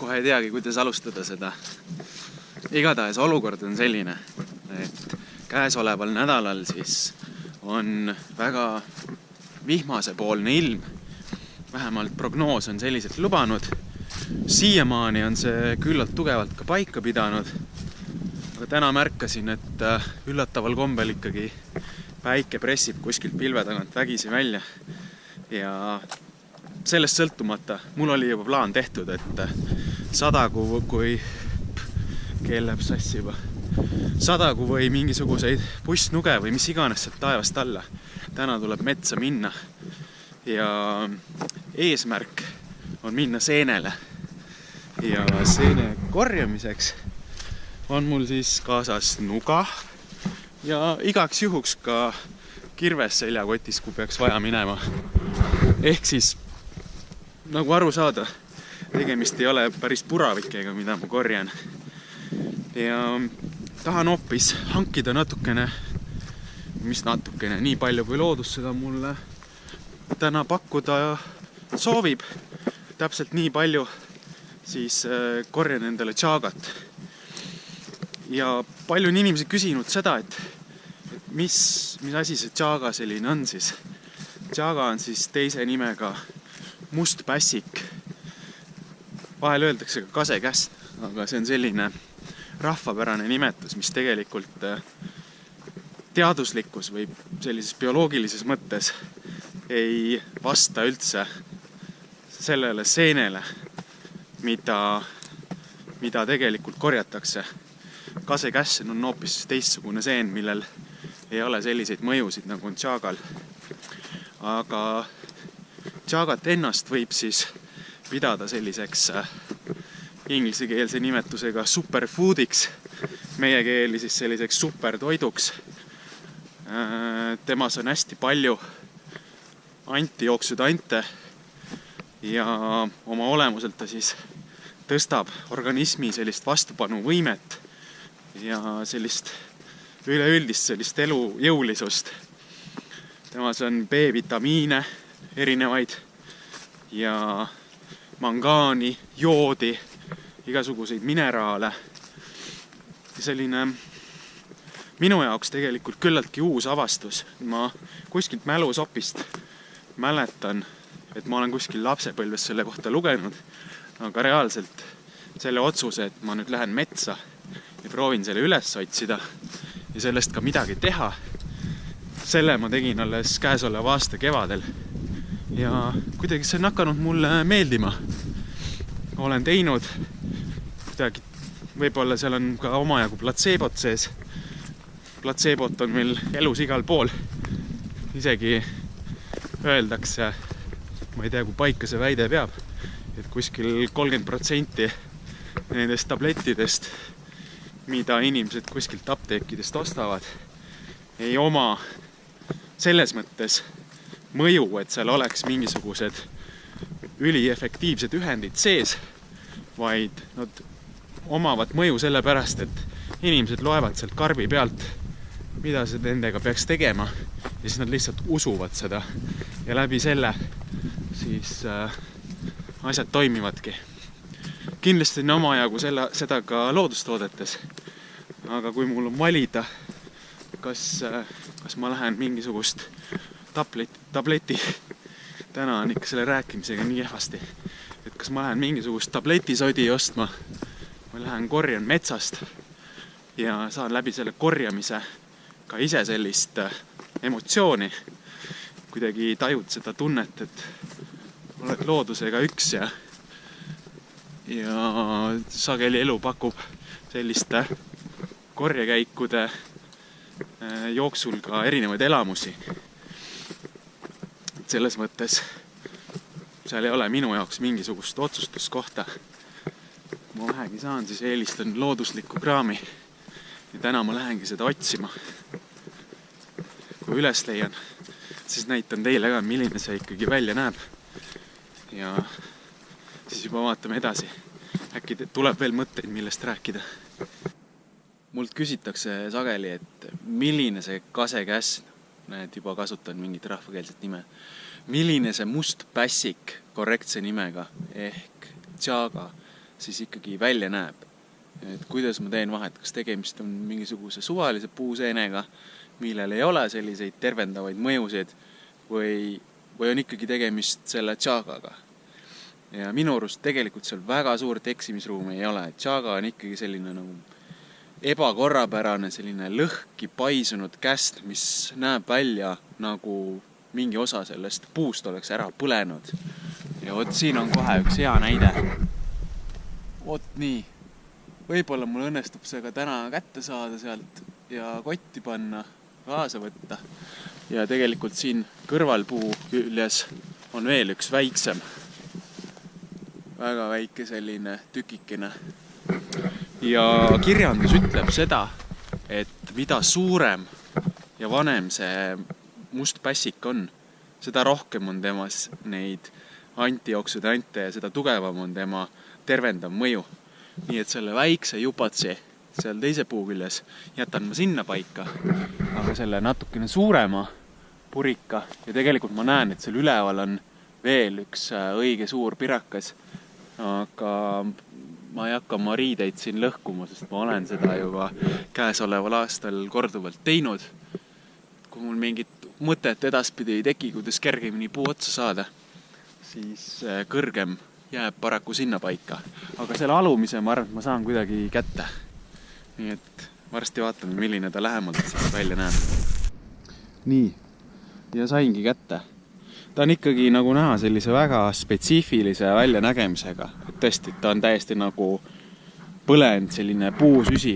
kohe ei teagi, kuidas alustada seda. Igatahes olukord on selline, et käesoleval nädalal siis on väga vihmasepoolne ilm. Vähemalt prognoos on selliselt lubanud. Siiamaani on see küllalt tugevalt ka paika pidanud. Aga täna märkasin, et üllataval kombel ikkagi päike pressib kuskilt pilve tagant vägisi välja. Ja sellest sõltumata, mul oli juba plaan tehtud, et sadagu, kui keel läheb sassi juba, sadagu või mingisuguseid pussnuge või mis iganes sealt taevast alla. Täna tuleb metsa minna ja eesmärk on minna seenele. Ja seene korjamiseks on mul siis kaasas nuga ja igaks juhuks ka kirves seljakotis, kui peaks vaja minema. Ehk siis, nagu aru saada, tegemist ei ole päris puravikega, mida ma korjan. Ja tahan hoopis hankida natukene, nii palju kui loodus seda mulle täna pakkuda soovib. Täpselt nii palju siis korjan endale tšaagat. Ja palju on inimesi küsinud seda, et mis asi see tšaaga selline on siis. Tšaaga on siis teise nimega must pässik. Vahel öeldakse ka kasekäss, aga see on selline rahvapärane nimetus, mis tegelikult teaduslikus või sellises bioloogilises mõttes ei vasta üldse sellele seenele, mida tegelikult korjatakse. Kasekäss on hoopis teistsugune seen, millel ei ole selliseid mõjusid nagu on tšaagal. Aga tšaagat ennast võib siis pidada selliseks inglisekeelse nimetusega superfoodiks, meie keeli siis selliseks supertoiduks. Temas on hästi palju antijooksudante ja oma olemuselt ta siis tõstab organismi sellist vastupanuvõimet ja sellist üleüldist sellist elujõulisust. Temas on B-vitamiine erinevaid ja mangaani, joodi, igasuguseid mineraale. Selline minu jaoks tegelikult küllaltki uus avastus. Ma kuskilt mälusopist mäletan, et ma olen kuskil lapsepõlves selle kohta lugenud, aga reaalselt selle otsuse, et ma nüüd lähen metsa ja proovin selle üles otsida ja sellest ka midagi teha, selle ma tegin alles käesoleva aasta kevadel ja kuidagi see on hakanud mulle meeldima. Olen teinud kuidagi, võib-olla seal on ka omajagu platseebot sees. Platseebot on meil elus igal pool. Isegi öeldakse, ma ei tea, kui paika see väide peab, et kuskil 30% nendest tablettidest, mida inimesed kuskilt apteekidest ostavad, ei oma selles mõttes mõju, et seal oleks mingisugused üliefektiivsed ühendid sees, vaid nad omavad mõju sellepärast, et inimesed loevad sealt karbi pealt, mida see nendega peaks tegema ja siis nad lihtsalt usuvad seda ja läbi selle siis asjad toimivadki. Kindlasti on omajagu seda ka loodustoodetes, aga kui mul on valida, kas ma lähen mingisugust tableti, täna on ikka selle rääkimisega nii kehvasti, et kas ma lähen mingisugust tabletisodi ostma, ma lähen korjan metsast ja saan läbi selle korjamise ka ise sellist emotsiooni, kuidagi tajud seda tunnet, et oled loodusega üks ja sageli elu pakub selliste korjekäikude jooksul ka erinevaid elamusi. Selles mõttes seal ei ole minu jaoks mingisugust otsustuskohta. Kui ma vähegi saan, siis eelistan looduslikku kraami ja täna ma lähengi seda otsima. Kui üles leian, siis näitan teile ka, milline see ikkagi välja näeb. Ja siis juba vaatame edasi. Äkki tuleb veel mõtteid, millest rääkida. Mult küsitakse sageli, et milline see kasekäss, näed juba kasutan mingit rahvakeelset nime, milline see must pässik korrektse nimega ehk tšaaga siis ikkagi välja näeb. Et kuidas ma teen vahet, kas tegemist on mingisuguse suvalise puuseenega, millel ei ole selliseid tervendavaid mõjusid või on ikkagi tegemist selle tšaagaga. Ja minu arust tegelikult seal väga suurt eksimisruumi ei ole. Tšaaga on ikkagi selline nagu ebakorrapärane, selline lõhki paisunud käst, mis näeb välja nagu mingi osa sellest puust oleks ära põlenud. Ja vot siin on kohe üks hea näide. Vot nii. Võib-olla mul õnnestub see ka täna kätte saada sealt ja kotti panna, kaasa võtta. Ja tegelikult siin kõrvalpuu küljes on veel üks väiksem. Väga väike selline tükikene. Ja kirjandus ütleb seda, et mida suurem ja vanem see must pässik on, seda rohkem on temas neid antioksidante ja seda tugevam on tema tervendav mõju. Nii et selle väikse jupatsi seal teise puu küljes jätan ma sinna paika, aga selle natukene suurema purika ja tegelikult ma näen, et seal üleval on veel üks õige suur pirakas, aga ma ei hakka oma riideid siin lõhkuma, sest ma olen seda juba käesoleval aastal korduvalt teinud. Kui mul mingit mõtet edaspidi ei teki, kuidas kergemini puu otsa saada, siis kõrgem jääb paraku sinna paika. Aga selle alumise ma arvan, et ma saan kuidagi kätte. Nii et varsti vaatame, milline ta lähemalt siis välja näeb. Nii, ja saingi kätte. Ta on ikkagi nagu näha sellise väga spetsiifilise väljanägemisega. Et tõesti, ta on täiesti nagu põlend selline puusüsi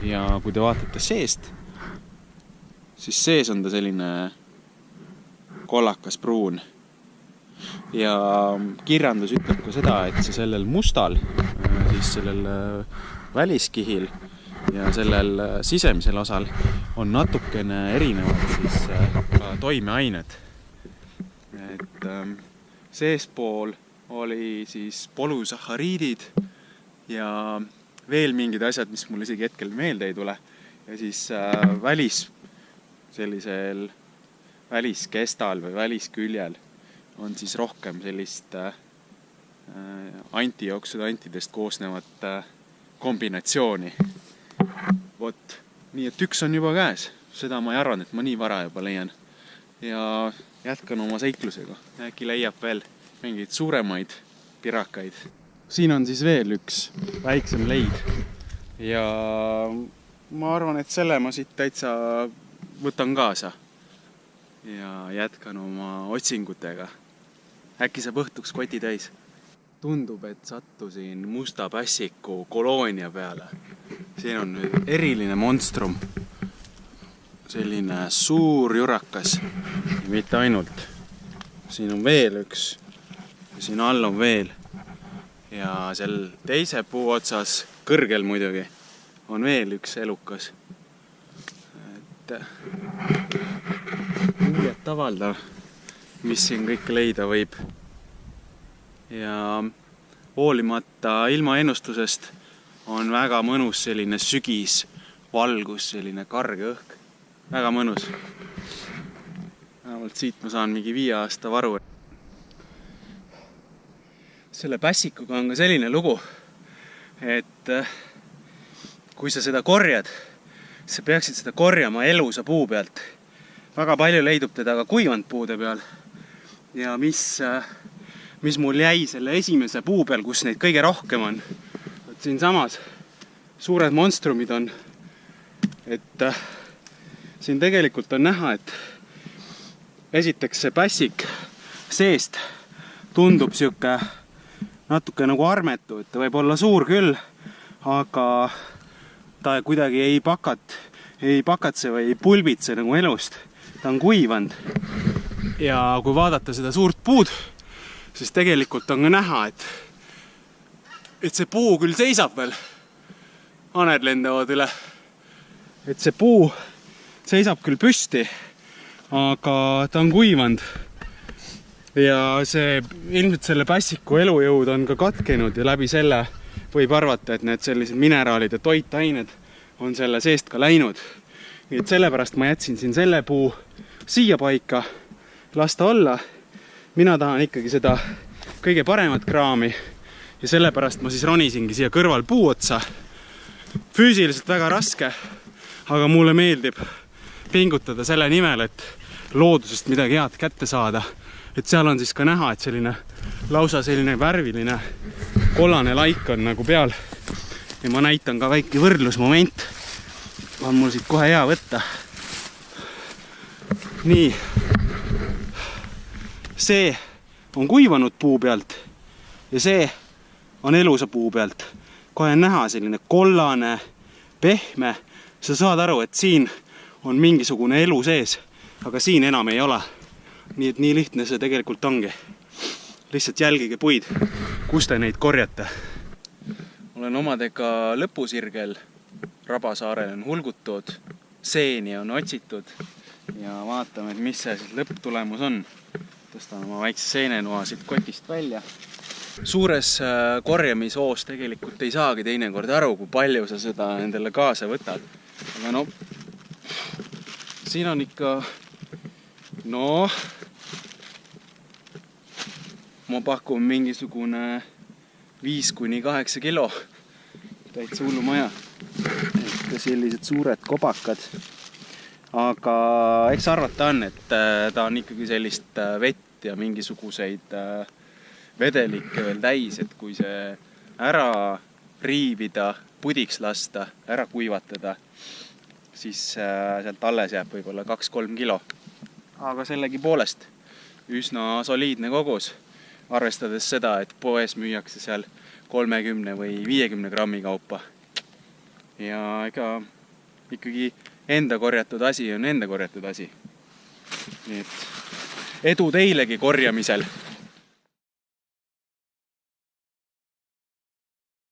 ja kui te vaatate seest, siis sees on ta selline kollakas pruun. Ja kirjandus ütleb ka seda, et see sellel mustal, siis sellel väliskihil ja sellel sisemisel osal on natukene erinevad siis ka toimeained. Et seespool oli siis polüsahariidid ja veel mingid asjad, mis mul isegi hetkel meelde ei tule. Ja siis sellisel väliskestal või välisküljel on siis rohkem sellist antioksidantidest koosnevat kombinatsiooni. Vot, nii et üks on juba käes. Seda ma ei arvan, et ma nii vara juba leian. Ja jätkan oma seiklusega. Äkki leiab veel mingeid suuremaid pirakaid. Siin on siis veel üks väiksem leid. Ja ma arvan, et selle ma siit täitsa võtan kaasa. Ja jätkan oma otsingutega. Äkki saab õhtuks koti täis. Tundub, et sattusin musta pässiku koloonia peale. Siin on nüüd eriline monstrum. Selline suur jurakas. Ja mitte ainult. Siin on veel üks. Ja siin all on veel. Ja seal teise puu otsas, kõrgel muidugi, on veel üks elukas. Et muljet avaldav, mis siin kõik leida võib. Ja hoolimata ilmaennustusest on väga mõnus selline sügis, valgus, selline karge õhk. Väga mõnus. Vähemalt siit ma saan mingi 5 aasta varu. Selle pässikuga on ka selline lugu, et kui sa seda korjad, sa peaksid seda korjama elusa puu pealt. Väga palju leidub teda ka kuivanud puude peal. Ja mis mul jäi selle esimese puu peal, kus neid kõige rohkem on. Siin samas suured monstrumid on. Et siin tegelikult on näha, et esiteks see pässik seest tundub siuke natuke nagu armetu, et ta võib olla suur küll, aga ta kuidagi ei pakatse või ei pulbitse nagu elust. Ta on kuivanud. Ja kui vaadata seda suurt puud, siis tegelikult on ka näha, et see puu küll seisab veel. Haned lendavad üle. Et see puu seisab küll püsti, aga ta on kuivanud. Ja ilmselt selle pässiku elujõud on ka katkenud ja läbi selle võib arvata, et need sellised mineraalid ja toitained on selle seest ka läinud. Nii et sellepärast ma jätsin siin selle puu siia paika, lasta olla. Mina tahan ikkagi seda kõige paremat kraami ja sellepärast ma siis ronisingi siia kõrval puu otsa. Füüsiliselt väga raske, aga mulle meeldib pingutada selle nimel, et loodusest midagi head kätte saada. Et seal on siis ka näha, et selline lausa selline värviline kollane laik on nagu peal. Ja ma näitan ka väike võrdlusmoment. On mul siit kohe hea võtta. Nii. See on kuivanud puu pealt ja see on elusa puu pealt. Kohe on näha selline kollane, pehme. Sa saad aru, et siin on mingisugune elu sees, aga siin enam ei ole. Nii et nii lihtne see tegelikult ongi. Lihtsalt jälgige puid, kus te neid korjate. Olen omadega lõpusirgel. Rabasaarel on hulgutud, seeni on otsitud ja vaatame, et mis see lõpptulemus on. Tõstan oma väikse seenenoa siit kotist välja. Suures korjamisoos tegelikult ei saagi teinekord aru, kui palju sa seda endale kaasa võtad. Aga no, siin on ikka, ma pakun mingisugune 5–8 kilo. Täitsa hullu maja. Et sellised suured kobakad. Aga eks arvata on, et ta on ikkagi sellist vett ja mingisuguseid vedelikke veel täis, et kui see ära riivida, pudiks lasta, ära kuivatada, siis sealt alles jääb võib-olla 2–3 kilo. Aga sellegi poolest üsna soliidne kogus, arvestades seda, et poes müüakse seal 30 või 50 grammi kaupa. Ja ega ikkagi enda korjatud asi on enda korjatud asi. Nii et edu teilegi korjamisel!